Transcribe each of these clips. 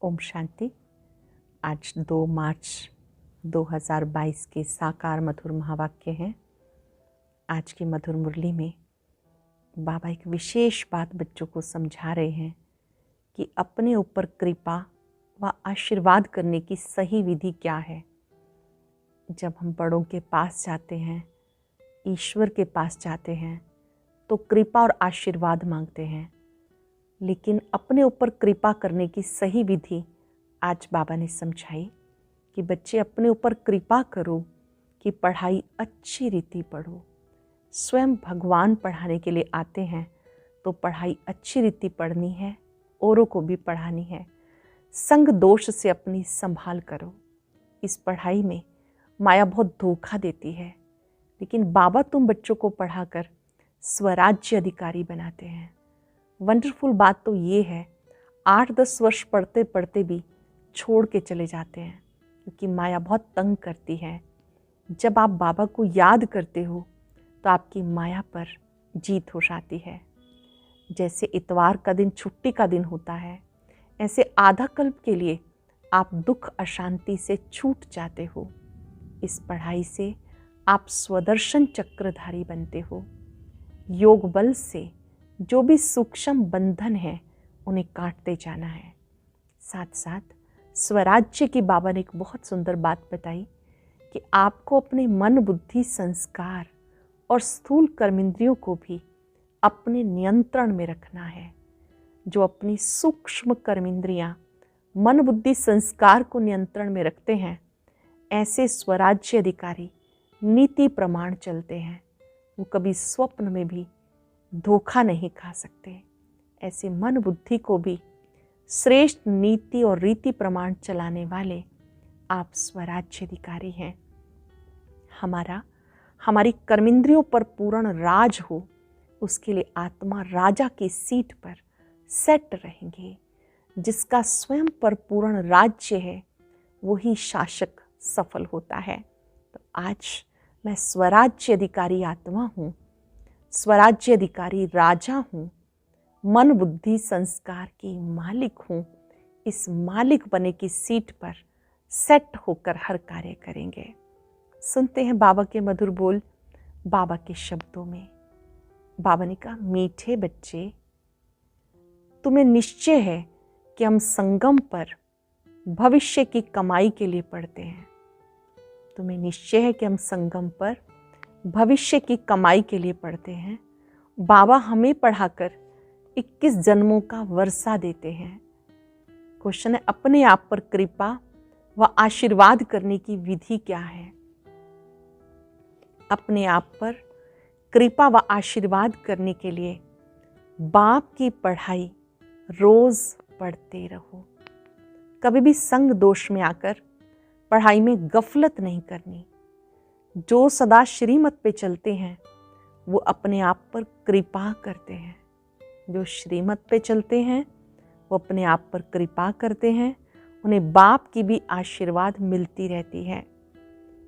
ओम शांति। आज 2 मार्च 2022 के साकार मधुर महावाक्य हैं। आज की मधुर मुरली में बाबा एक विशेष बात बच्चों को समझा रहे हैं कि अपने ऊपर कृपा व आशीर्वाद करने की सही विधि क्या है। जब हम बड़ों के पास जाते हैं, ईश्वर के पास जाते हैं, तो कृपा और आशीर्वाद मांगते हैं, लेकिन अपने ऊपर कृपा करने की सही विधि आज बाबा ने समझाई कि बच्चे अपने ऊपर कृपा करो कि पढ़ाई अच्छी रीति पढ़ो। स्वयं भगवान पढ़ाने के लिए आते हैं तो पढ़ाई अच्छी रीति पढ़नी है, औरों को भी पढ़ानी है। संग दोष से अपनी संभाल करो। इस पढ़ाई में माया बहुत धोखा देती है, लेकिन बाबा तुम बच्चों को पढ़ाकर स्वराज्य अधिकारी बनाते हैं। वंडरफुल बात तो ये है, 8-10 वर्ष पढ़ते पढ़ते भी छोड़ के चले जाते हैं, क्योंकि माया बहुत तंग करती है। जब आप बाबा को याद करते हो तो आपकी माया पर जीत हो जाती है। जैसे इतवार का दिन छुट्टी का दिन होता है, ऐसे आधा कल्प के लिए आप दुख अशांति से छूट जाते हो। इस पढ़ाई से आप स्वदर्शन चक्रधारी बनते हो। योग बल से जो भी सूक्ष्म बंधन है उन्हें काटते जाना है। साथ साथ स्वराज्य की बाबा ने एक बहुत सुंदर बात बताई कि आपको अपने मन बुद्धि संस्कार और स्थूल कर्मेंद्रियों को भी अपने नियंत्रण में रखना है। जो अपनी सूक्ष्म कर्मेंद्रियां मन बुद्धि संस्कार को नियंत्रण में रखते हैं, ऐसे स्वराज्य अधिकारी नीति प्रमाण चलते हैं। वो कभी स्वप्न में भी धोखा नहीं खा सकते। ऐसे मन बुद्धि को भी श्रेष्ठ नीति और रीति प्रमाण चलाने वाले आप स्वराज्य अधिकारी हैं। हमारी कर्मेंद्रियों पर पूर्ण राज हो, उसके लिए आत्मा राजा की सीट पर सेट रहेंगे। जिसका स्वयं पर पूर्ण राज्य है, वही शासक सफल होता है। तो आज मैं स्वराज्य अधिकारी आत्मा हूँ, स्वराज्य अधिकारी राजा हूँ, मन बुद्धि संस्कार की मालिक हूँ। इस मालिक बने की सीट पर सेट होकर हर कार्य करेंगे। सुनते हैं बाबा के मधुर बोल, बाबा के शब्दों में। बाबा ने कहा, मीठे बच्चे, तुम्हें निश्चय है कि हम संगम पर भविष्य की कमाई के लिए पढ़ते हैं। तुम्हें निश्चय है कि हम संगम पर भविष्य की कमाई के लिए पढ़ते हैं। बाबा हमें पढ़ाकर 21 जन्मों का वर्षा देते हैं। क्वेश्चन है, अपने आप पर कृपा व आशीर्वाद करने की विधि क्या है। अपने आप पर कृपा व आशीर्वाद करने के लिए बाप की पढ़ाई रोज पढ़ते रहो। कभी भी संग दोष में आकर पढ़ाई में गफलत नहीं करनी। जो सदा श्रीमत पे चलते हैं वो अपने आप पर कृपा करते हैं। जो श्रीमत पे चलते हैं वो अपने आप पर कृपा करते हैं। उन्हें बाप की भी आशीर्वाद मिलती रहती है।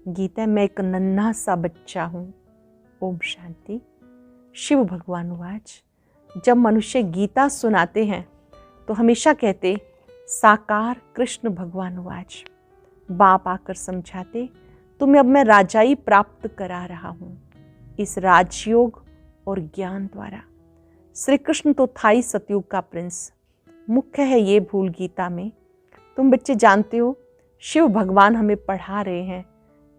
गीता में एक नन्हा सा बच्चा हूँ। ओम शांति। शिव भगवान वाच, जब मनुष्य गीता सुनाते हैं तो हमेशा कहते साकार कृष्ण भगवान वाच। बाप आकर समझाते, तुम्हें अब मैं राजाई प्राप्त करा रहा हूँ इस राजयोग और ज्ञान द्वारा। श्री कृष्ण तो था ही सतयुग का प्रिंस। मुख्य है ये भूल गीता में। तुम बच्चे जानते हो, शिव भगवान हमें पढ़ा रहे हैं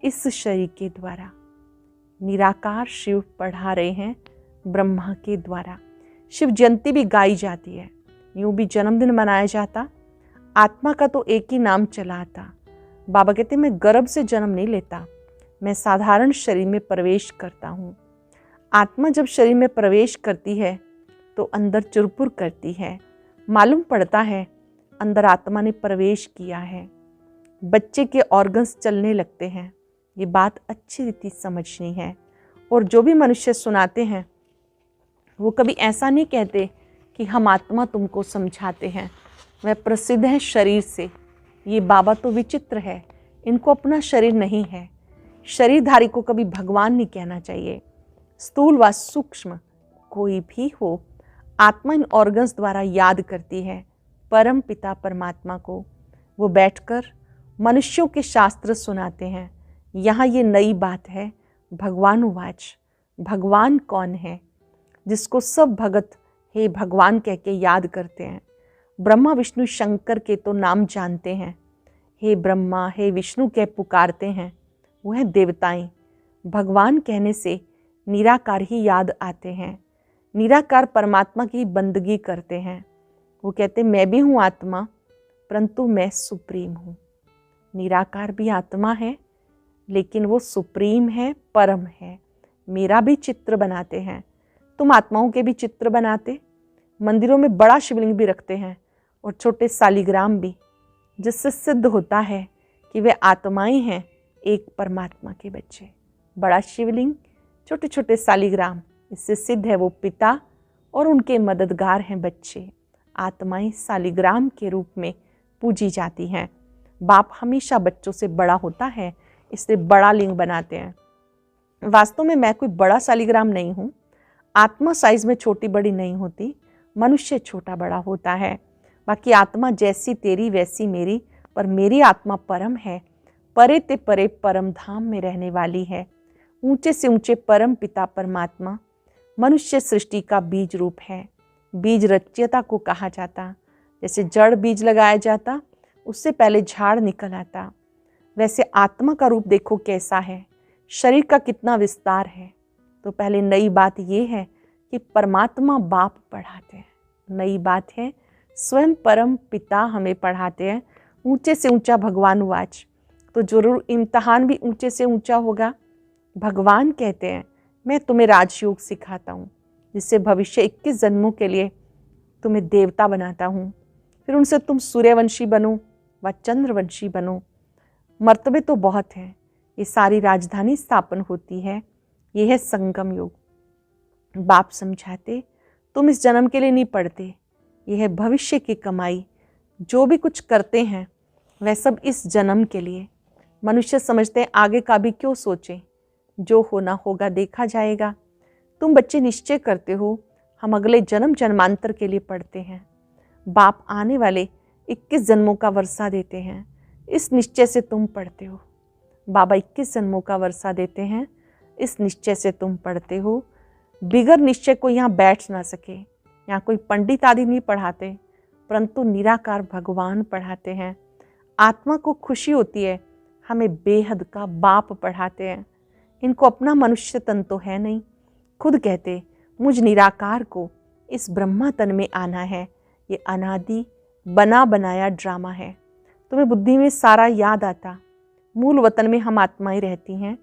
इस शरीर के द्वारा। निराकार शिव पढ़ा रहे हैं ब्रह्मा के द्वारा। शिव जयंती भी गाई जाती है, यूं भी जन्मदिन मनाया जाता। आत्मा का तो एक ही नाम चला आता। बाबा कहते, मैं गर्भ से जन्म नहीं लेता, मैं साधारण शरीर में प्रवेश करता हूँ। आत्मा जब शरीर में प्रवेश करती है तो अंदर चुरपुर करती है। मालूम पड़ता है अंदर आत्मा ने प्रवेश किया है। बच्चे के ऑर्गन्स चलने लगते हैं। ये बात अच्छी रीति समझनी है। और जो भी मनुष्य सुनाते हैं वो कभी ऐसा नहीं कहते कि हम आत्मा तुमको समझाते हैं। वह प्रसिद्ध है शरीर से। ये बाबा तो विचित्र है, इनको अपना शरीर नहीं है। शरीरधारी को कभी भगवान नहीं कहना चाहिए। स्थूल व सूक्ष्म कोई भी हो, आत्मा इन ऑर्गन्स द्वारा याद करती है परम पिता परमात्मा को वो बैठकर मनुष्यों के शास्त्र सुनाते हैं। यहाँ ये नई बात है, भगवान उवाच, भगवान कौन है जिसको सब भगत हे भगवान कह के याद करते हैं। ब्रह्मा विष्णु शंकर के तो नाम जानते हैं, हे ब्रह्मा हे विष्णु कह पुकारते हैं, वो है देवताएं। भगवान कहने से निराकार ही याद आते हैं, निराकार परमात्मा की बंदगी करते हैं। वो कहते मैं भी हूँ आत्मा, परंतु मैं सुप्रीम हूँ। निराकार भी आत्मा है, लेकिन वो सुप्रीम है, परम है। मेरा भी चित्र बनाते हैं, तुम आत्माओं के भी चित्र बनाते। मंदिरों में बड़ा शिवलिंग भी रखते हैं और छोटे सालिग्राम भी, जिससे सिद्ध होता है कि वे आत्माएं हैं, एक परमात्मा के बच्चे। बड़ा शिवलिंग, छोटे छोटे सालिग्राम, इससे सिद्ध है वो पिता और उनके मददगार हैं बच्चे। आत्माएं सालिग्राम के रूप में पूजी जाती हैं। बाप हमेशा बच्चों से बड़ा होता है, इसलिए बड़ा लिंग बनाते हैं। वास्तव में मैं कोई बड़ा सालिग्राम नहीं हूँ। आत्मा साइज में छोटी बड़ी नहीं होती, मनुष्य छोटा बड़ा होता है। बाकी आत्मा जैसी तेरी वैसी मेरी, पर मेरी आत्मा परम है, परे ते परे परम धाम में रहने वाली है। ऊंचे से ऊंचे परम पिता परमात्मा मनुष्य सृष्टि का बीज रूप है। बीज रच्यता को कहा जाता। जैसे जड़ बीज लगाया जाता, उससे पहले झाड़ निकल आता। वैसे आत्मा का रूप देखो कैसा है, शरीर का कितना विस्तार है। तो पहले नई बात ये है कि परमात्मा बाप पढ़ाते हैं। नई बात है स्वयं परम पिता हमें पढ़ाते हैं। ऊंचे से ऊंचा भगवान उवाच, तो जरूर इम्तहान भी ऊंचे से ऊंचा होगा। भगवान कहते हैं मैं तुम्हें राजयोग सिखाता हूँ, जिससे भविष्य 21 जन्मों के लिए तुम्हें देवता बनाता हूँ। फिर उनसे तुम सूर्यवंशी बनो व चंद्रवंशी बनो। मर्तबे तो बहुत हैं। ये सारी राजधानी स्थापन होती है, ये है संगम युग। बाप समझाते तुम इस जन्म के लिए नहीं पढ़ते, ये है भविष्य की कमाई। जो भी कुछ करते हैं वह सब इस जन्म के लिए। मनुष्य समझते हैं आगे का भी क्यों सोचें, जो होना होगा देखा जाएगा। तुम बच्चे निश्चय करते हो हम अगले जन्म जन्मांतर के लिए पढ़ते हैं। बाप आने वाले 21 जन्मों का वर्षा देते हैं, इस निश्चय से तुम पढ़ते हो। बाबा 21 जन्मों का वर्षा देते हैं, इस निश्चय से तुम पढ़ते हो। बिगर निश्चय को यहाँ बैठ ना सके। यहाँ कोई पंडित आदि नहीं पढ़ाते, परंतु निराकार भगवान पढ़ाते हैं। आत्मा को खुशी होती है, हमें बेहद का बाप पढ़ाते हैं। इनको अपना मनुष्य तन तो है नहीं। खुद कहते मुझ निराकार को इस ब्रह्मा तन में आना है। ये अनादि बना बनाया ड्रामा है। तुम्हें बुद्धि में सारा याद आता, मूल वतन में हम आत्माएं रहती हैं।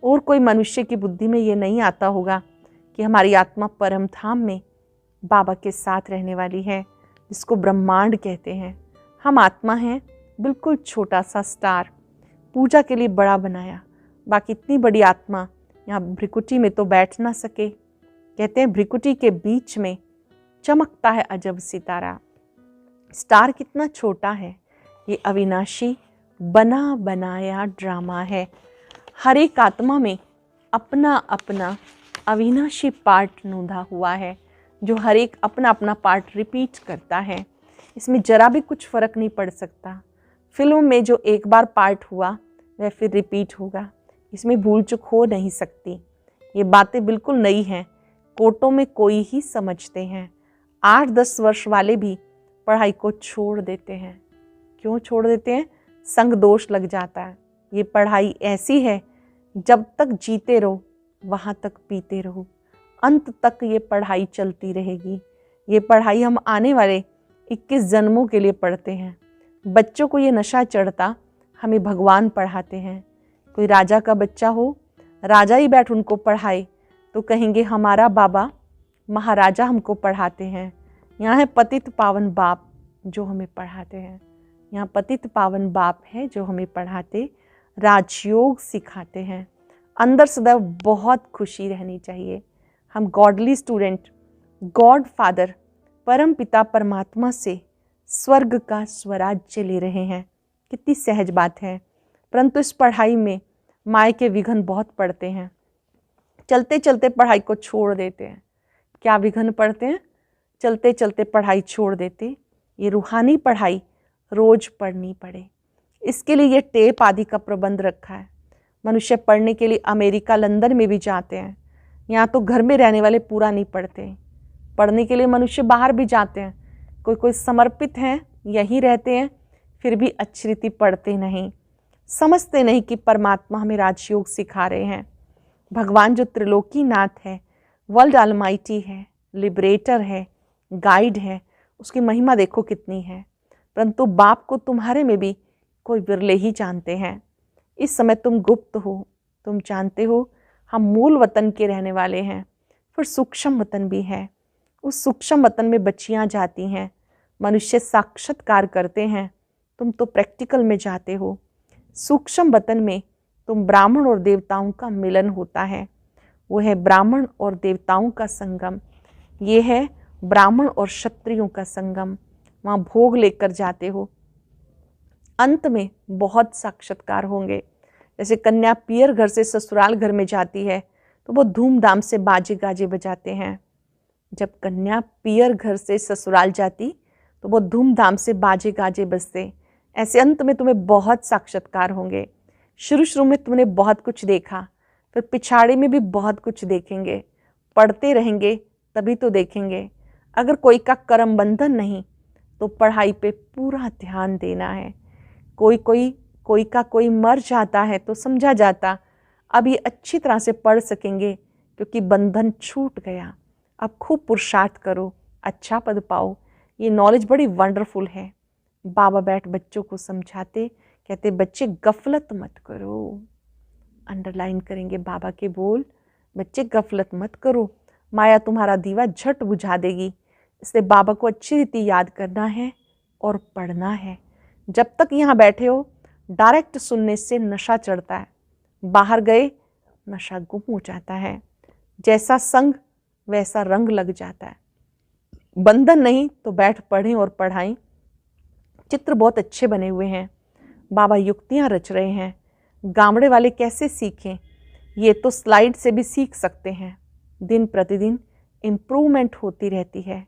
और कोई मनुष्य की बुद्धि में ये नहीं आता होगा कि हमारी आत्मा परम धाम में बाबा के साथ रहने वाली है, जिसको ब्रह्मांड कहते हैं। हम आत्मा हैं, बिल्कुल छोटा सा स्टार, पूजा के लिए बड़ा बनाया। बाकी इतनी बड़ी आत्मा यहाँ भ्रिकुटी में तो बैठ ना सके। कहते हैं भ्रिकुटी के बीच में चमकता है अजब सितारा। स्टार कितना छोटा है, ये अविनाशी बना बनाया ड्रामा है। हर एक आत्मा में अपना अपना अविनाशी पार्ट नूंधा हुआ है, जो हर एक अपना अपना पार्ट रिपीट करता है। इसमें जरा भी कुछ फर्क नहीं पड़ सकता। फिल्म में जो एक बार पार्ट हुआ वह फिर रिपीट होगा, इसमें भूल चूक हो नहीं सकती। ये बातें बिल्कुल नई हैं, कोटों में कोई ही समझते हैं। 8-10 वर्ष वाले भी पढ़ाई को छोड़ देते हैं। क्यों छोड़ देते हैं? संग दोष लग जाता है। ये पढ़ाई ऐसी है, जब तक जीते रहो वहाँ तक पीते रहो, अंत तक ये पढ़ाई चलती रहेगी। ये पढ़ाई हम आने वाले 21 जन्मों के लिए पढ़ते हैं। बच्चों को ये नशा चढ़ता, हमें भगवान पढ़ाते हैं। कोई राजा का बच्चा हो, राजा ही बैठ उनको पढ़ाए तो कहेंगे हमारा बाबा महाराजा हमको पढ़ाते हैं। यहाँ है पतित पावन बाप जो हमें पढ़ाते हैं। यहाँ पतित पावन बाप है जो हमें पढ़ाते, राजयोग सिखाते हैं। अंदर सदैव बहुत खुशी रहनी चाहिए। हम गॉडली स्टूडेंट, गॉड फादर परम पिता परमात्मा से स्वर्ग का स्वराज्य ले रहे हैं। कितनी सहज बात है। परंतु इस पढ़ाई में माया के विघ्न बहुत पड़ते हैं। चलते चलते पढ़ाई को छोड़ देते हैं। क्या विघ्न पड़ते हैं? चलते चलते पढ़ाई छोड़ देते, ये रूहानी पढ़ाई रोज पढ़नी पड़े। इसके लिए ये टेप आदि का प्रबंध रखा है। मनुष्य पढ़ने के लिए अमेरिका, लंदन में भी जाते हैं। यहाँ तो घर में रहने वाले पूरा नहीं पढ़ते। पढ़ने के लिए मनुष्य बाहर भी जाते हैं। कोई कोई समर्पित हैं, यहीं रहते हैं, फिर भी अच्छी रीति पढ़ते नहीं, समझते नहीं कि परमात्मा हमें राजयोग सिखा रहे हैं। भगवान जो त्रिलोकी नाथ है, वर्ल्ड ऑलमाइटी है, लिबरेटर है, गाइड है, उसकी महिमा देखो कितनी है। परंतु बाप को तुम्हारे में भी कोई विरले ही जानते हैं। इस समय तुम गुप्त हो, तुम जानते हो हम मूल वतन के रहने वाले हैं, फिर सूक्ष्म वतन भी है। उस सूक्ष्म वतन में बच्चियां जाती हैं, मनुष्य साक्षात्कार करते हैं, तुम तो प्रैक्टिकल में जाते हो। सूक्ष्म वतन में तुम ब्राह्मण और देवताओं का मिलन होता है। वो है ब्राह्मण और देवताओं का संगम, ये है ब्राह्मण और क्षत्रियों का संगम। वहाँ भोग लेकर जाते हो। अंत में बहुत साक्षात्कार होंगे। जैसे कन्या पियर घर से ससुराल घर में जाती है तो वो धूमधाम से बाजे गाजे बजाते हैं। जब कन्या पियर घर से ससुराल जाती तो वो धूमधाम से बाजे गाजे बजते। ऐसे अंत में तुम्हें बहुत साक्षात्कार होंगे। शुरू शुरू में तुमने बहुत कुछ देखा, फिर पिछाड़ी में भी बहुत कुछ देखेंगे। पढ़ते रहेंगे तभी तो देखेंगे। अगर कोई का कर्म बंधन नहीं तो पढ़ाई पे पूरा ध्यान देना है। कोई का कोई मर जाता है तो समझा जाता अब ये अच्छी तरह से पढ़ सकेंगे क्योंकि बंधन छूट गया। अब खूब पुरुषार्थ करो, अच्छा पद पाओ। ये नॉलेज बड़ी वंडरफुल है। बाबा बैठ बच्चों को समझाते, कहते बच्चे गफलत मत करो। अंडरलाइन करेंगे बाबा के बोल, बच्चे गफलत मत करो, माया तुम्हारा दीवा झट बुझा देगी। इसलिए बाबा को अच्छी रीति याद करना है और पढ़ना है। जब तक यहाँ बैठे हो डायरेक्ट सुनने से नशा चढ़ता है, बाहर गए नशा गुम हो जाता है। जैसा संग वैसा रंग लग जाता है। बंधन नहीं तो बैठ पढ़ें और पढ़ाएं। चित्र बहुत अच्छे बने हुए हैं, बाबा युक्तियाँ रच रहे हैं। गामड़े वाले कैसे सीखें, ये तो स्लाइड से भी सीख सकते हैं। दिन प्रतिदिन इम्प्रूवमेंट होती रहती है।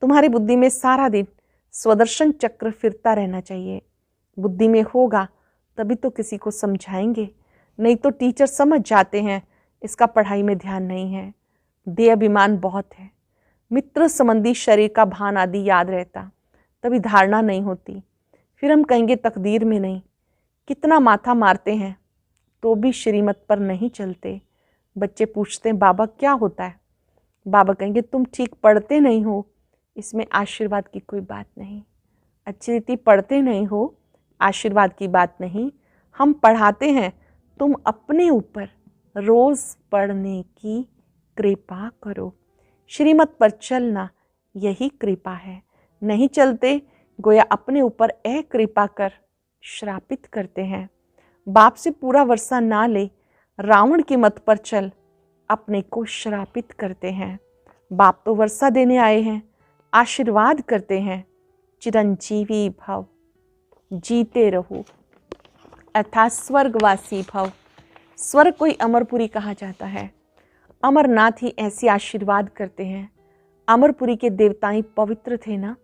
तुम्हारी बुद्धि में सारा दिन स्वदर्शन चक्र फिरता रहना चाहिए। बुद्धि में होगा तभी तो किसी को समझाएंगे, नहीं तो टीचर समझ जाते हैं इसका पढ़ाई में ध्यान नहीं है। देह अभिमान बहुत है, मित्र संबंधी शरीर का भान आदि याद रहता, तभी धारणा नहीं होती। फिर हम कहेंगे तकदीर में नहीं। कितना माथा मारते हैं तो भी श्रीमत पर नहीं चलते। बच्चे पूछते हैं बाबा क्या होता है, बाबा कहेंगे तुम ठीक पढ़ते नहीं हो, इसमें आशीर्वाद की कोई बात नहीं। अच्छी रीति पढ़ते नहीं हो, आशीर्वाद की बात नहीं। हम पढ़ाते हैं, तुम अपने ऊपर रोज पढ़ने की कृपा करो। श्रीमत पर चलना यही कृपा है। नहीं चलते गोया अपने ऊपर अकृपा कर श्रापित करते हैं। बाप से पूरा वर्षा ना ले, रावण की मत पर चल, अपने को श्रापित करते हैं। बाप तो वर्षा देने आए हैं, आशीर्वाद करते हैं। चिरंजीवी भव, जीते रहो, अर्थात स्वर्गवासी भव। स्वर्ग कोई अमरपुरी कहा जाता है। अमरनाथ ही ऐसे आशीर्वाद करते हैं। अमरपुरी के देवताएं पवित्र थे ना।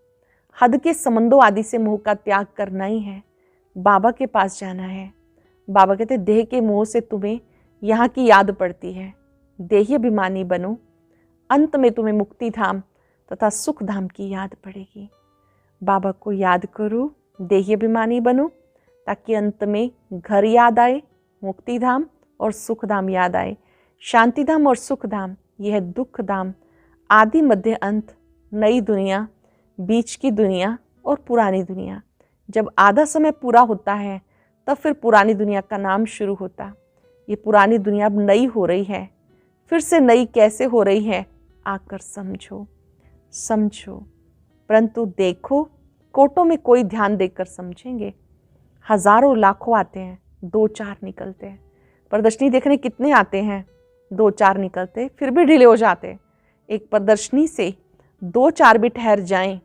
हद के संबंधों आदि से मोह का त्याग करना ही है, बाबा के पास जाना है। बाबा कहते देह के मोह से तुम्हें यहाँ की याद पड़ती है, देही अभिमानी बनो, अंत में तुम्हें मुक्ति धाम तथा सुख धाम की याद पड़ेगी। बाबा को याद करो, देही अभिमानी बनो, ताकि अंत में घर याद आए, मुक्ति धाम और सुख धाम याद आए। शांति धाम और सुख धाम यह है दुख धाम। आदि मध्य अंत, नई दुनिया, बीच की दुनिया और पुरानी दुनिया। जब आधा समय पूरा होता है तब फिर पुरानी दुनिया का नाम शुरू होता। ये पुरानी दुनिया अब नई हो रही है। फिर से नई कैसे हो रही है आकर समझो, समझो। परंतु देखो, कोटों में कोई ध्यान देकर समझेंगे। हजारों लाखों आते हैं, 2-4 निकलते हैं। प्रदर्शनी देखने कितने आते हैं, 2-4 निकलते, फिर भी ढीले हो जाते। एक प्रदर्शनी से 2-4 भी ठहर जाएं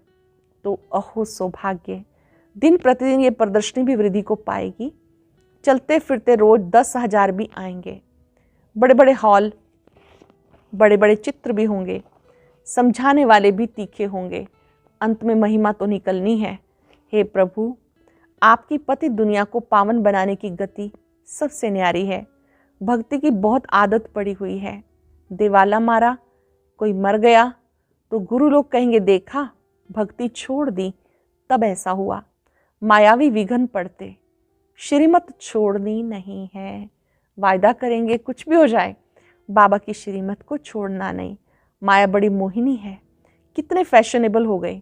तो अहो सौभाग्य। दिन प्रतिदिन ये प्रदर्शनी भी वृद्धि को पाएगी। चलते फिरते रोज 10,000 भी आएंगे। बड़े बड़े हॉल, बड़े बड़े चित्र भी होंगे। समझाने वाले भी तीखे होंगे। अंत में महिमा तो निकलनी है। हे प्रभु, आपकी पतित दुनिया को पावन बनाने की गति सबसे न्यारी है। भक्ति की बहुत आदत पड़ी हुई है। दिवाला मारा, कोई मर गया तो गुरु लोग कहेंगे देखा, भक्ति छोड़ दी तब ऐसा हुआ। मायावी विघन पड़ते, श्रीमत छोड़नी नहीं है। वायदा करेंगे कुछ भी हो जाए, बाबा की श्रीमत को छोड़ना नहीं। माया बड़ी मोहिनी है। कितने फैशनेबल हो गए,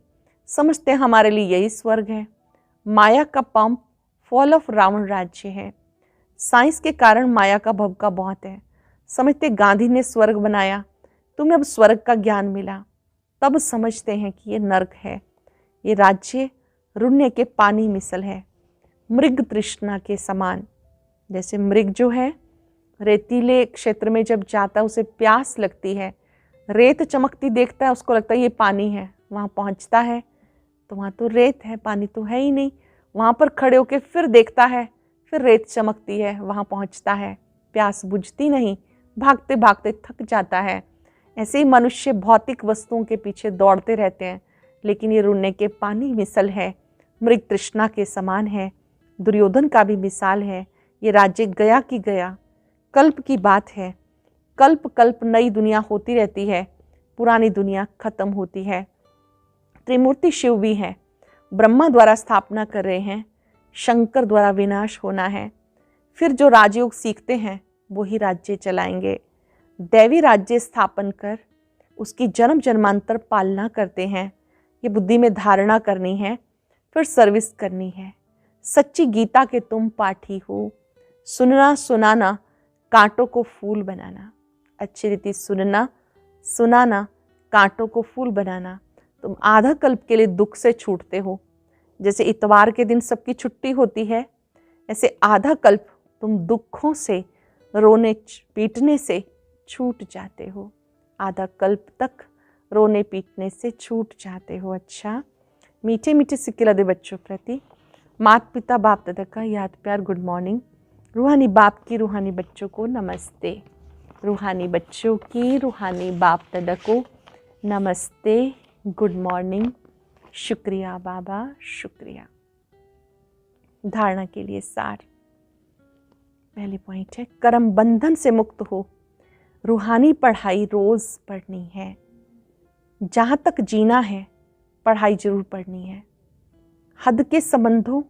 समझते हैं हमारे लिए यही स्वर्ग है। माया का पंप फॉल ऑफ रावण राज्य है। साइंस के कारण माया का भभका बहुत है। समझते गांधी ने स्वर्ग बनाया, तुम्हें अब स्वर्ग का ज्ञान मिला, तब समझते हैं कि ये नर्क है। ये राज्य रुण्य के पानी मिसल है, मृग तृष्णा के समान। जैसे मृग जो है रेतीले क्षेत्र में जब जाता है उसे प्यास लगती है, रेत चमकती देखता है, उसको लगता है ये पानी है। वहाँ पहुँचता है तो वहाँ तो रेत है, पानी तो है ही नहीं। वहाँ पर खड़े होकर फिर देखता है, फिर रेत चमकती है, वहाँ पहुँचता है, प्यास बुझती नहीं, भागते भागते थक जाता है। ऐसे ही मनुष्य भौतिक वस्तुओं के पीछे दौड़ते रहते हैं, लेकिन ये रुण्य के पानी मिसल है, मृग तृष्णा के समान है। दुर्योधन का भी मिसाल है। ये राज्य गया कि गया, कल्प की बात है। कल्प कल्प नई दुनिया होती रहती है, पुरानी दुनिया खत्म होती है। त्रिमूर्ति शिव भी है, ब्रह्मा द्वारा स्थापना कर रहे हैं, शंकर द्वारा विनाश होना है। फिर जो राजयोग सीखते हैं वही राज्य चलाएंगे। दैवी राज्य स्थापन कर उसकी जन्म जन्मांतर पालना करते हैं। ये बुद्धि में धारणा करनी है, फिर सर्विस करनी है। सच्ची गीता के तुम पाठी हो, सुनना सुनाना कांटों को फूल बनाना। अच्छी रीति सुनना सुनाना, कांटों को फूल बनाना। तुम आधा कल्प के लिए दुख से छूटते हो। जैसे इतवार के दिन सबकी छुट्टी होती है, ऐसे आधा कल्प तुम दुखों से, रोने पीटने से छूट जाते हो। आधा कल्प तक रोने पीटने से छूट जाते हो। अच्छा, मीठे मीठे सिक्के लदे बच्चों प्रति माता पिता बाप दादा का याद प्यार गुड मॉर्निंग। रूहानी बाप की रूहानी बच्चों को नमस्ते। रूहानी बच्चों की रूहानी बाप दादा को नमस्ते, गुड मॉर्निंग। शुक्रिया बाबा, शुक्रिया। धारणा के लिए सार। पहली पॉइंट है, कर्म बंधन से मुक्त हो। रूहानी पढ़ाई रोज पढ़नी है। जहाँ तक जीना है पढ़ाई जरूर पढ़नी है। हद के संबंधों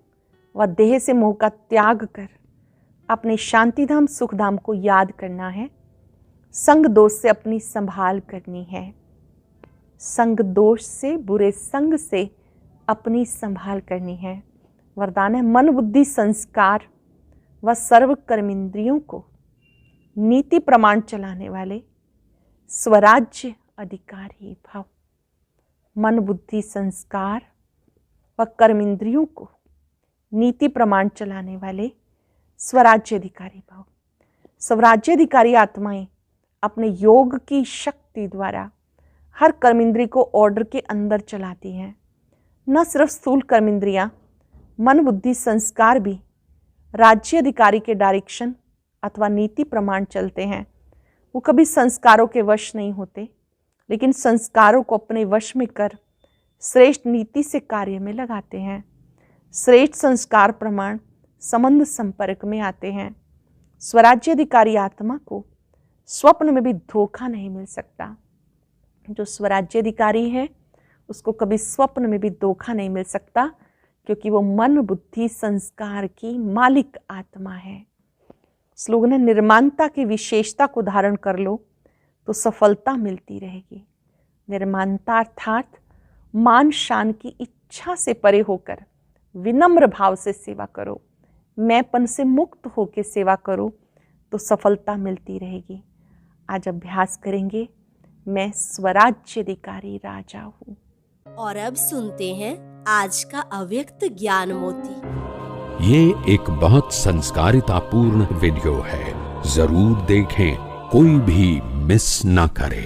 व देह से मोह का त्याग कर अपने शांतिधाम सुखधाम को याद करना है। संग दोष से अपनी संभाल करनी है। संग दोष से, बुरे संग से अपनी संभाल करनी है। वरदान है, मन बुद्धि संस्कार व सर्व कर्मेंद्रियों को नीति प्रमाण चलाने वाले स्वराज्य अधिकारी भव। मन बुद्धि संस्कार व कर्मेंद्रियों को नीति प्रमाण चलाने वाले स्वराज्य अधिकारी भव। स्वराज्य अधिकारी आत्माएं अपने योग की शक्ति द्वारा हर कर्मेंद्रिय को ऑर्डर के अंदर चलाती हैं। न सिर्फ स्थूल कर्मेंद्रियां, मन बुद्धि संस्कार भी राज्य अधिकारी के डायरेक्शन अथवा नीति प्रमाण चलते हैं। वो कभी संस्कारों के वश नहीं होते, लेकिन संस्कारों को अपने वश में कर श्रेष्ठ नीति से कार्य में लगाते हैं। श्रेष्ठ संस्कार प्रमाण संबंध संपर्क में आते हैं। स्वराज्य अधिकारी आत्मा को स्वप्न में भी धोखा नहीं मिल सकता। जो स्वराज्य अधिकारी है उसको कभी स्वप्न में भी धोखा नहीं मिल सकता, क्योंकि वो मन बुद्धि संस्कार की मालिक आत्मा है। स्लोगन है, निर्माणता की विशेषता को धारण कर लो तो सफलता मिलती रहेगी। निर्माणता अर्थात मान शान की इच्छा से परे होकर विनम्र भाव से सेवा करो। मैंपन से मुक्त होकर सेवा करो तो सफलता मिलती रहेगी। आज अभ्यास करेंगे, मैं स्वराज्य अधिकारी राजा हूँ। और अब सुनते हैं आज का अव्यक्त ज्ञान मोती। ये एक बहुत संस्कारितापूर्ण वीडियो है, जरूर देखें, कोई भी मिस ना करे।